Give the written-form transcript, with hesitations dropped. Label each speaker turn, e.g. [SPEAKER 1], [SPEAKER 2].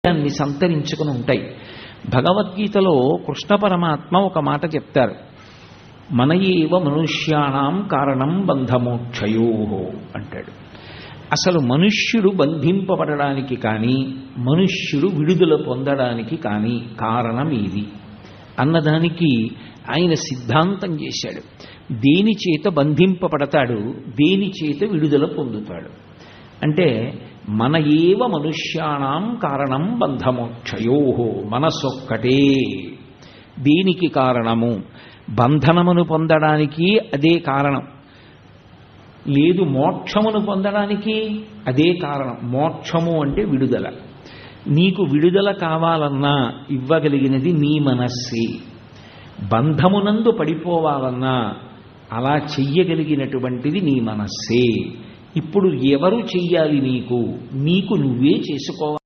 [SPEAKER 1] అన్ని సంతరించుకుని ఉంటాయి. భగవద్గీతలో కృష్ణ పరమాత్మ ఒక మాట చెప్తారు, మన ఏవ మనుష్యాణం కారణం బంధమోక్షయో అంటాడు. అసలు మనుష్యుడు బంధింపబడడానికి కానీ మనుష్యుడు విడుదల పొందడానికి కానీ కారణం ఇది అన్నదానికి ఆయన సిద్ధాంతం చేశాడు. దేని చేత బంధింపబడతాడు, దేని చేత విడుదల పొందుతాడు అంటే మన ఏవ మనుష్యాణం కారణం బంధమోక్షయో, మనసొక్కటే దీనికి కారణము. బంధనమును పొందడానికి అదే కారణం, లేదు మోక్షమును పొందడానికి అదే కారణం. మోక్షము అంటే విడుదల. నీకు విడుదల కావాలన్నా ఇవ్వగలిగినది నీ మనస్సే. బంధమునందు పడిపోవాలన్నా అలా చెయ్యగలిగినటువంటిది నీ మనస్సే. ఇప్పుడు ఎవరు చెయ్యాలి? నీకు నువ్వే చేసుకోవాలి.